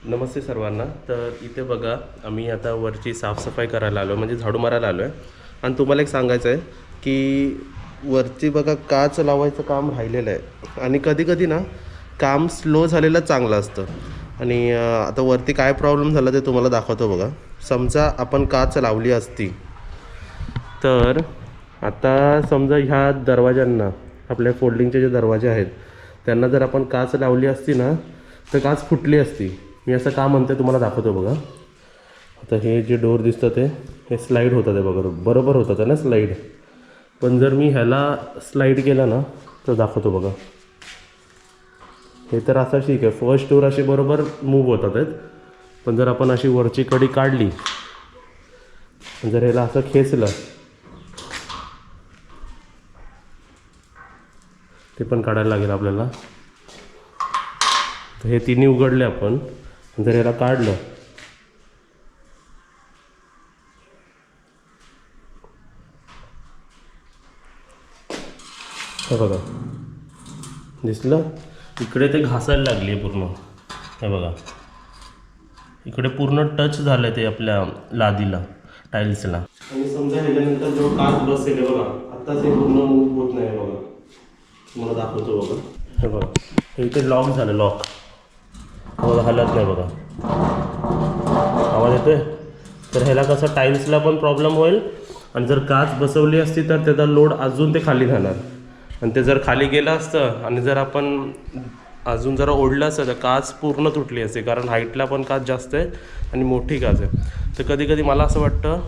नमस्ते सर्वांना. तर इथे बघा आम्ही आता वरची साफसफाई करायला आलो म्हणजे झाडू मारायला आलो आहे. आणि तुम्हाला एक सांगायचं आहे की वरती बघा काच लावायचं काम राहिलेलं आहे आणि कधी कधी ना काम स्लो झालेलं चांगलं असतं. आणि आता वरती काय प्रॉब्लेम झाला ते तुम्हाला दाखवतो बघा. समजा आपण काच लावली असती तर आता समजा ह्या दरवाज्यांना आपल्या फोल्डिंगचे जे दरवाजे आहेत त्यांना जर आपण काच लावली असती ना तर काच फुटली असती. मी असं का म्हणते तुम्हाला दाखवतो बघा. आता हे जे डोर दिसतं ते हे स्लाईड होतं ते बघा बरोबर होतं ते ना स्लाईड. पण जर मी ह्याला स्लाईड केलं ना तर दाखवतो बघा. हे तर असं ठीक आहे फर्स्ट डोर असे बरोबर मूव्ह होतात आहेत. पण जर आपण अशी वरची कडी काढली जर ह्याला असं खेचलं ते पण काढायला लागेल आपल्याला. तर हे तिन्ही उघडले आपण जर ह्याला काढलं हे बघा दिसलं. इकडे ते घासायला लागली आहे पूर्ण. हे बघा इकडे पूर्ण टच झालं ते आपल्या लादीला टाईल्सला. आणि समजा ह्याच्यानंतर जो काच बसेल बघा आत्ताच हे पूर्ण मूव होत नाही बघा. तुम्हाला दाखवतो बघा. हे बघा हे इथे लॉक झालं लॉक बघा हलत नाही बघा. आवाज येतोय. तर ह्याला कसं टाईल्सला पण प्रॉब्लेम होईल आणि जर काच बसवली असती तर त्याचा लोड अजून ते खाली जाणार आणि ते जर खाली गेलं असतं आणि जर आपण अजून जरा ओढलं असतं तर काच पूर्ण तुटली असते. कारण हाईटला पण काच जास्त आहे आणि मोठी काच आहे. तर कधी कधी मला असं वाटतं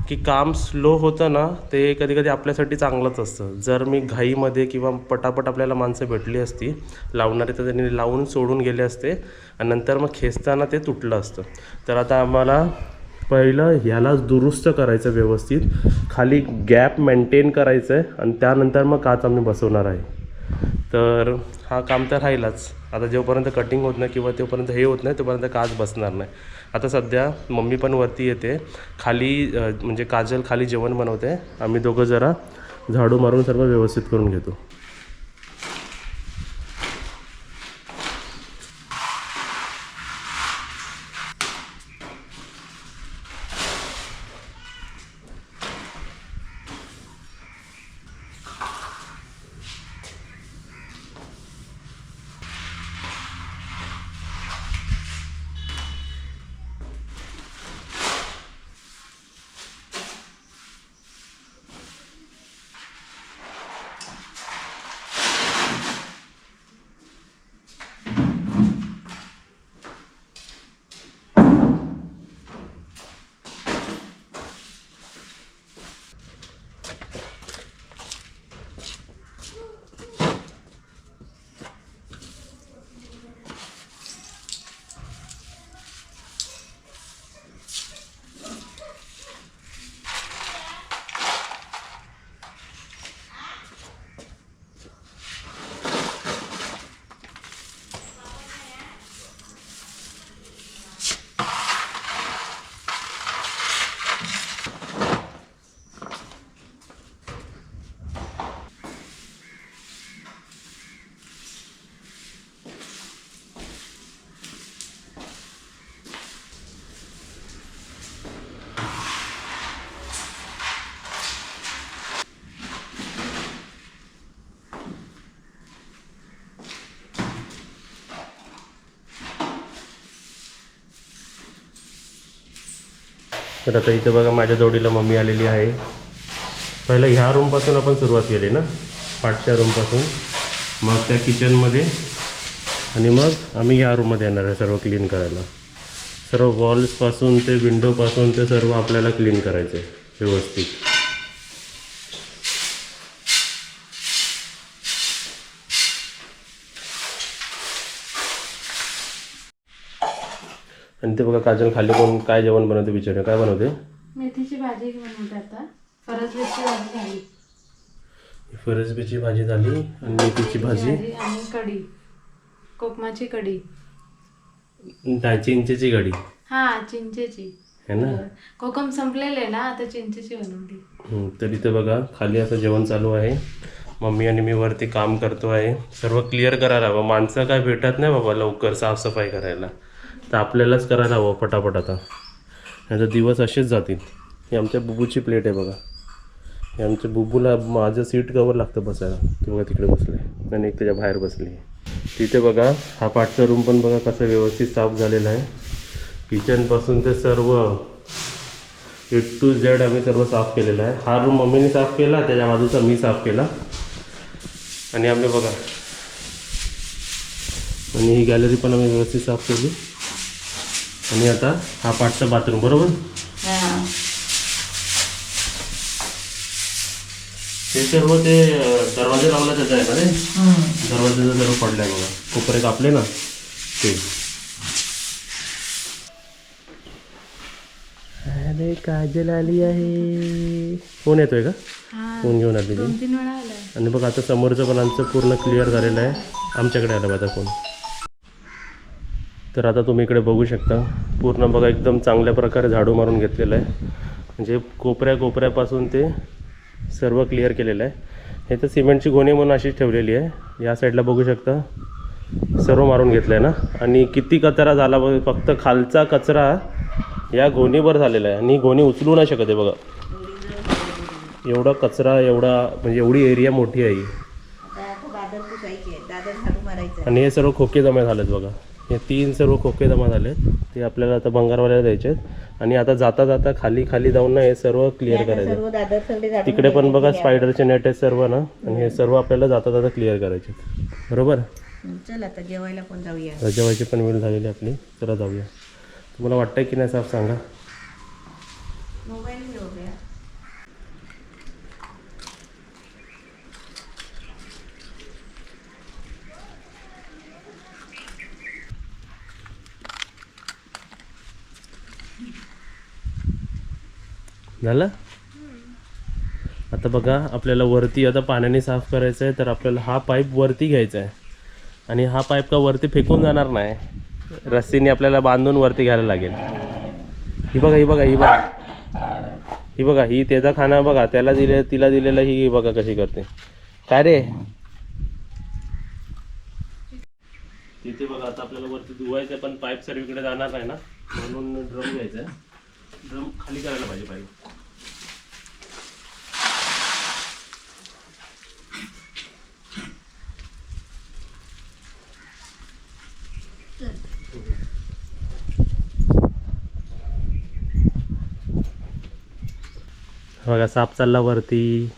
की काम स्लो होतं ना ते कधी कधी आपल्यासाठी चांगलंच असतं. जर मी घाईमध्ये किंवा पटापट आपल्याला माणसं भेटली असती लावणारे तर त्यांनी लावून सोडून गेले असते आणि नंतर मग खेचताना ते तुटलं असतं. तर आता आम्हाला पहिलं ह्यालाच दुरुस्त करायचं व्यवस्थित खाली गॅप मेंटेन करायचं आहे आणि त्यानंतर मग काच आम्ही बसवणार आहे. तर हा काम तर राहीलच. आता जोपर्यंत कटिंग होत नाही किंवा तोपर्यंत हे होत नाही तोपर्यंत काच बसणार नाही. आता सध्या मम्मी पण वरती येते खाली म्हणजे काजल खाली जेवण बनवते. आम्ही दोघं जरा झाडू मारून सर्व व्यवस्थित करून घेतो. तर आता इथं बघा माझ्या जोडीला मम्मी आलेली आहे. पहिलं ह्या रूमपासून आपण सुरुवात केली ना पाठच्या रूमपासून मग त्या किचनमध्ये आणि मग आम्ही ह्या रूममध्ये येणार आहे सर्व क्लीन करायला. सर्व वॉल्सपासून ते विंडोपासून ते सर्व आपल्याला क्लीन करायचं आहे व्यवस्थित. आणि ते बघा काजल खाली कोण काय जेवण बनवते विचार काय बनवते. मेथीची भाजी बनवते आता. फरसबीची भाजी झाली. फरसबीची भाजी झाली आणि मेथीची भाजी आणि कढी कोकमाची कढी. चिंचेची कढी. हा चिंचेची है ना. कोकम संपलेले ना आता चिंचेची बनवली. तर इथे बघा खाली असं जेवण चालू आहे. मम्मी आणि मी वरती काम करतो आहे. सर्व क्लिअर करायला हवं. माणसं काय भेटत नाही बाबा लवकर साफसफाई करायला. तर आपल्यालाच करायला हवं पटापट आता, नाही तर दिवस असेच जातील. ही आमच्या बुबूची प्लेट आहे बघा. हे आमच्या बुबूला माझं सीट कवर लागतं बसायला. ते बघा तिकडे बसले आणि एक त्याच्या बाहेर बसली. तिथे बघा हा पाठचा रूम पण बघा कसं व्यवस्थित साफ झालेला आहे. किचनपासून ते सर्व A to Z आम्ही सर्व साफ केलेलं आहे. हा रूम मम्मीने साफ केला, त्याच्या बाजूचा मी साफ केला. आणि आम्ही बघा, आणि ही गॅलरी पण आम्ही व्यवस्थित साफ केली. आणि आता हा पाठचा बाथरूम बरोबर. ते सर्व ते दरवाजे लावला त्याचा आहे ना रे. दरवाजाचं सर्व पडलं आहे बघा, कोपरे कापले ना ते. अरे काजल आली आहे. फोन येतोय का? फोन घेऊन आली. 2-3 वेळा आला. आणि बघ आता समोरचं पण आमचं पूर्ण क्लिअर झालेलं आहे. आमच्याकडे आलं माझा फोन. तर आता तुम्ही इकडे बघू शकता पूर्ण बघा एकदम चांगल्या प्रकारे झाडू मारून घेतलेलं आहे. म्हणजे कोपऱ्यापासून ते सर्व क्लिअर केलेलं आहे. हे तर सिमेंटची गोणी म्हणून अशीच ठेवलेली आहे. या साईडला बघू शकता सर्व मारून घेतलं आहे ना. आणि किती कचरा झाला बघ, फक्त खालचा कचरा या गोणीवर झालेला आहे. आणि गोणी उचलू नाही शकत आहे बघा, एवढा कचरा, एवढा म्हणजे एवढी एरिया मोठी आहे. आणि हे सर्व खोके जमा झालेत बघा. हे 3 सर्व खोके जमा झालेत. ते आपल्याला आता भंगारवाल्याला द्यायचे आहेत. आणि आता जाता जाता खाली जाऊन ना हे सर्व क्लिअर करायचं. तिकडे पण बघा स्पायडरचे नेट आहेत सर्व ना. आणि हे सर्व आपल्याला जाता जाता क्लिअर करायचे बरोबर. चल आता जेवायला पण जाऊया. जेवायची पण वेळ झालेली आपली. चला जाऊया. तुम्हाला वाटतंय की नाही साफ सांगा. मोबाईल घेऊया. झालं. आता बघा आपल्याला वरती आता पाण्याने साफ करायचं आहे. तर आपल्याला हा पाईप वरती घ्यायचा आहे. आणि हा पाईप का वरती फेकून जाणार नाही, रस्सीने आपल्याला बांधून वरती घ्यायला लागेल. ही बघा ही त्याचा खाना बघा, तिला दिलेलं ही बघा कशी करते. काय रे तिथे बघा. आता आपल्याला वरती धुवायचं पण पाईप सर्वीकडे जाणार नाही ना, म्हणून ड्रम घ्यायचा आहे. ड्रम खाली करायला पाहिजे पाईप. बघा साप चालला वरती.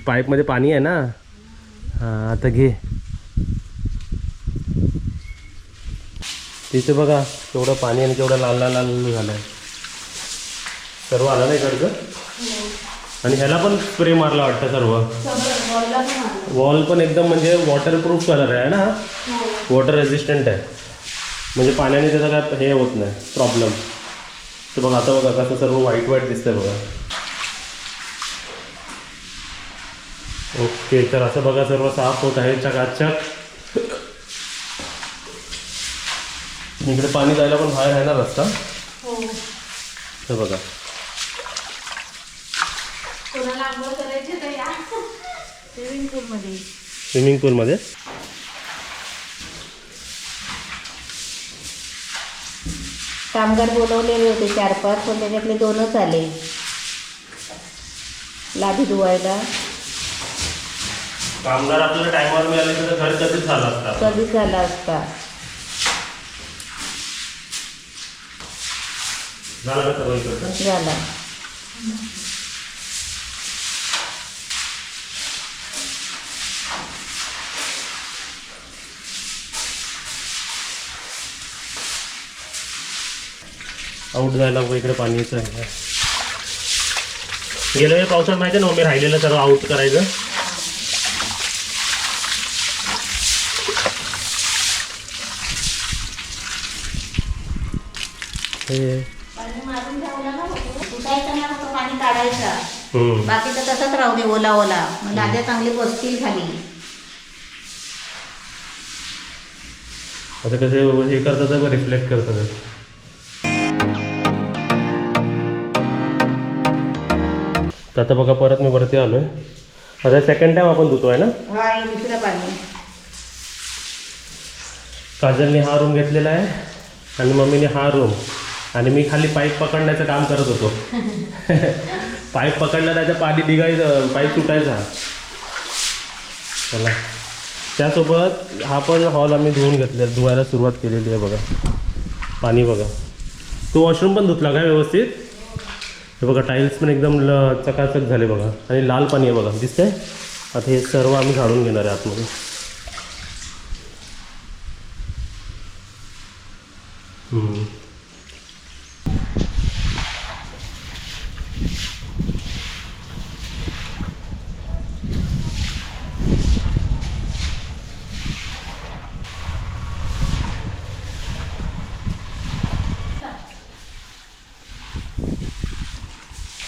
पाईप मध्ये पाणी आहे ना. हा आता घे. तिथे बघा केवढं पाणी आणि केवढं लाल झालंय. सर्व आलं नाही इकडचं. आणि ह्याला पण स्प्रे मारला वाटतं सर्व. वॉल पण एकदम म्हणजे वॉटरप्रूफ कलर आहे ना, वॉटर रेजिस्टंट आहे. म्हणजे पाण्याने त्याचा काय हे होत नाही प्रॉब्लेम. तर बघा आता बघा कसं सर्व व्हाईट दिसतंय बघा. ओके, तर असं बघा सर्व साफ होत आहे चकाचक. इकडे पाणी जायला पण बाहेर आहे ना रस्ता. हे बघा स्विमिंग पूलमध्ये. कामगार बोलवलेले होते 4-5, पण त्याच्यातले 2च आले लादी धुवायला. कामगार आपल्याला टायमावर मिळाले तर घर कधीच झाला असता. कधीच झाला असता. झाला का सर्व इकडचं? झाला. आऊट जायला इकडे पाणी येतं आहे. गेल्या वेळी पावसात माहिती आहे ना मी राहिलेलं सर्व आऊट करायचं. पाणी काढायचा, बाकीचं तसंच राहू दे ओला ओला. मग दाद्या चांगली बसतील खाली. आता कसे हे करतात रिफ्लेक्ट करतात. तर आता बघा परत मी वरती आलो आहे. आता सेकंड टाइम आपण धुतोय ना. हा हे दुसरं पाणी. काजलने हा रूम घेतलेला आहे आणि मम्मीने हा रूम, आणि मी खाली पाईप पकडण्याचं काम करत होतो. पाईप पकडला त्याचं पाणी निघायचं, पाईप सुटायचा. चला, त्यासोबत हा पण हॉल आम्ही धुवायला सुरुवात केलेली आहे. बघा पाणी बघा. तो वॉशरूम पण धुतला काय व्यवस्थित. हे बघा टाईल्स पण एकदम चकाचक झाले बघा, आणि लाल पाणी आहे बघा, दिसतंय. आता हे सर्व आम्ही झाडून घेणार आहे आतमध्ये.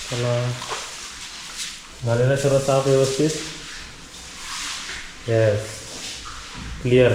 चला, झालेला सर्व साफ व्यवस्थित. Yes, clear.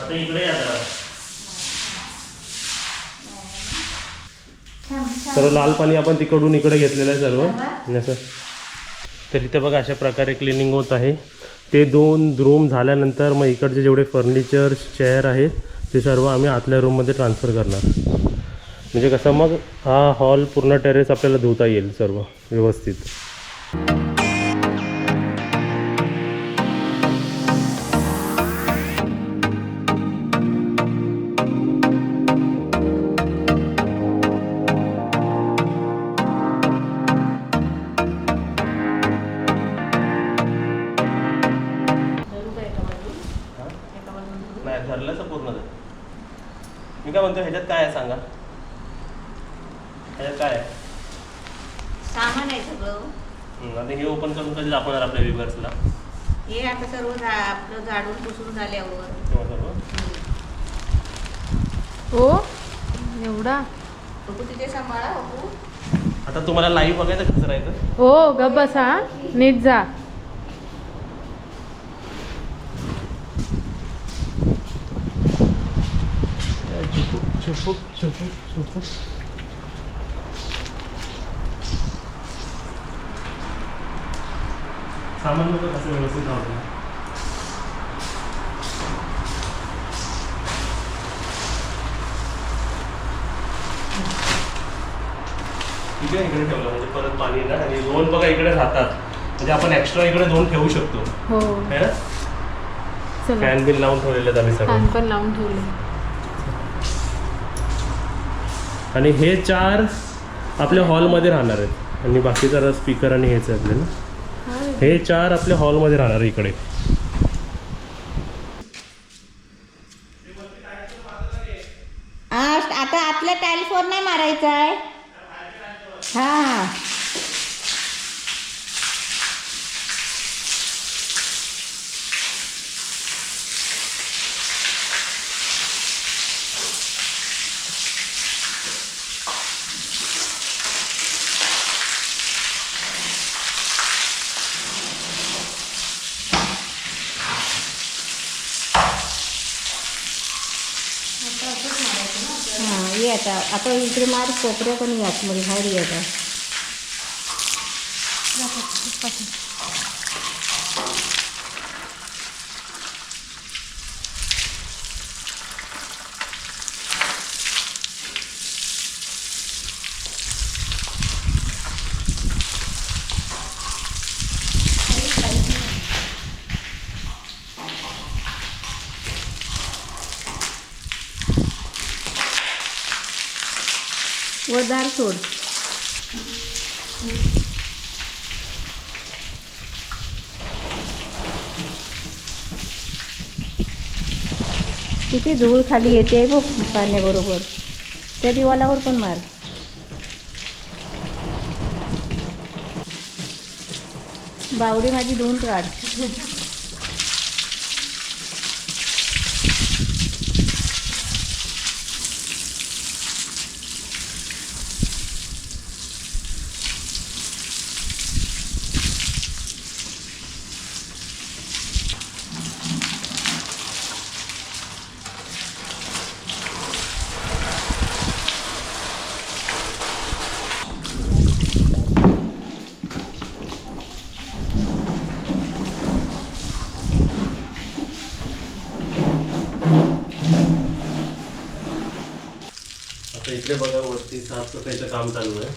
आता इकडे सर्व लाल पाणी आपण तिकडून इकडे घेतलेलं आहे सर्व. असं तर इथे बघा अशा प्रकारे क्लिनिंग होत आहे. ते 2 रूम झाल्यानंतर मग इकडचे जेवढे फर्निचर चेअर आहेत ते सर्व आम्ही आतल्या रूममध्ये ट्रान्सफर करणार. म्हणजे कसं मग हा हॉल पूर्ण टेरेस आपल्याला धुता येईल सर्व व्यवस्थित. नाही ठरलं तर पूर्ण. मी काय म्हणतो, ह्याच्यात काय आहे सांगा. ह्याच्यात काय आहे? सामान आहे सगळं. आता हे ओपन करून कधी दाखवणार आपल्या व्ह्यूअर्सला. हे आता सर्व आपलं झाडून पुसून झाल्यावर. हो एवढा. बघू तिथे सांभाळा बघू. आता तुम्हाला लाईव्ह बघायचं कसं राहायचं. हो ग बसा, नीट जा. सामान नको कसं व्यवस्थित राहतं. इकडे ठेवलं म्हणजे परत पाणी येणार, आणि 2 बघा इकडे राहतात, म्हणजे आपण एक्स्ट्रा इकडे 2 ठेवू शकतो. हो है ना. फॅन बिल लावून ठेवलेले आहेत आम्ही सगळं. फॅन पण लावून ठेवले. आणि हे 4 आपल्या हॉलमध्ये राहणार आहेत, आणि बाकीचा स्पीकर आणि हेच आहे आपल्याला. हे 4 आपल्या हॉलमध्ये राहणार इकडे. आता आपल्या टाईल्सवर नाही मारायचं आहे. हा ये आता इकडे मार कोपऱ्या पण ये आतमध्ये बाहेर ये आता. वदार सोड. किती धूळ खाली येते बघ पाण्याबरोबर. त्या दिवालावर पण मार. बावडी माझी धुवून काढ. इकडे बघा वरती साफसफाईचं काम चालू आहे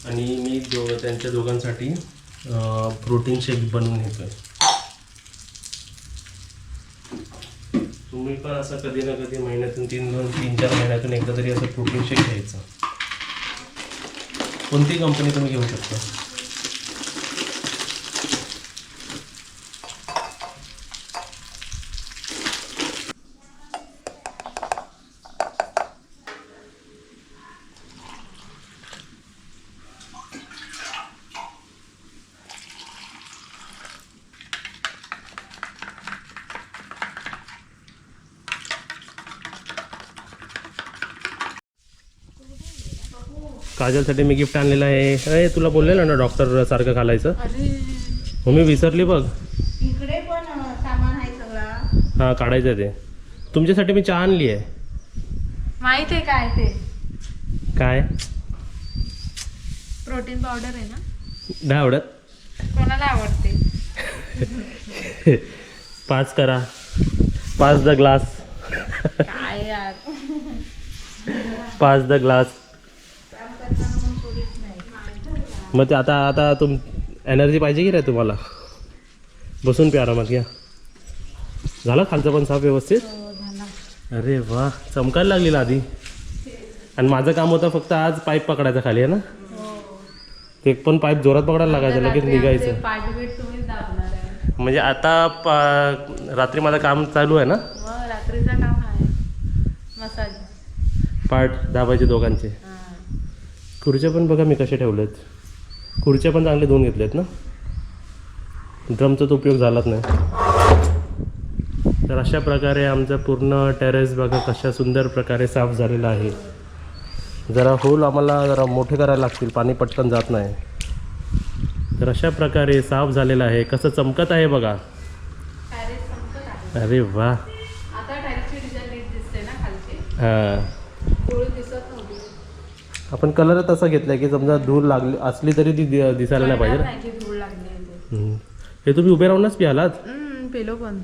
आणि मी त्यांच्या दोघांसाठी प्रोटीन शेक बनवून घेतोय. तुम्ही पण असं कधी ना कधी महिन्यातून 3-4 महिन्यातून एकदा तरी असं प्रोटीन शेक घ्यायचं. कोणती कंपनी तुम्ही घेऊ शकता. काजलसाठी मी गिफ्ट आणलेलं आहे. अरे तुला बोललेलं ना डॉक्टर सारखं घालायचं. हो मी विसरली बघ. इकडे पण सामान आहे सगळं. हां काढायचं ते. तुमच्यासाठी मी चहा आणली आहे. माहित आहे काय ते काय प्रोटीन पावडर आहे ना. नाही आवडत. कोणाला आवडते. 5 करा 5 द ग्लास. काय यार 5 द ग्लास. मग ते आता एनर्जी पाहिजे की नाही तुम्हाला. बसून प्या आरामात घ्या. झालं खालचं पण साफ व्यवस्थित. अरे वा चमकायला लागली आधी. आणि माझं काम होतं फक्त आज पाईप पकडायचा खाली आहे ना. ते पण पाईप जोरात पकडायला लागायचं लगेच निघायचं. पाठवेट तुम्हीच दाबणार आहे. म्हणजे आता रात्री माझं काम चालू आहे ना. रात्रीचं काम आहे मसाज. पाठ दाबायचे दोघांचे. खुर्च्या पण बघा मी कसे ठेवलेत. खुर्च्या पण चांगले धुवून घेतलेत ना. ड्रमचा तो उपयोग झालाच नाही. तर अशा प्रकारे आमचा पूर्ण टेरेस बघा कशा सुंदर प्रकारे साफ झालेला आहे. जरा होल आम्हाला जरा मोठे करायला लागतील, पाणी पटकन जात नाही. तर अशा प्रकारे साफ झालेला आहे. कसं चमकत आहे बघा. अरे वा. आता टाईलची डिझाईन नीट दिसते ना खालची. हां धूळ दिसत नव्हती. आपण कलर तसा घेतला की समजा धूळ लागली असली तरी ती दिसायला नाही पाहिजे ना. नाही की धूळ लागली आहे ते. हे तुम्ही उभे राहूनच पियालात. पेलो पण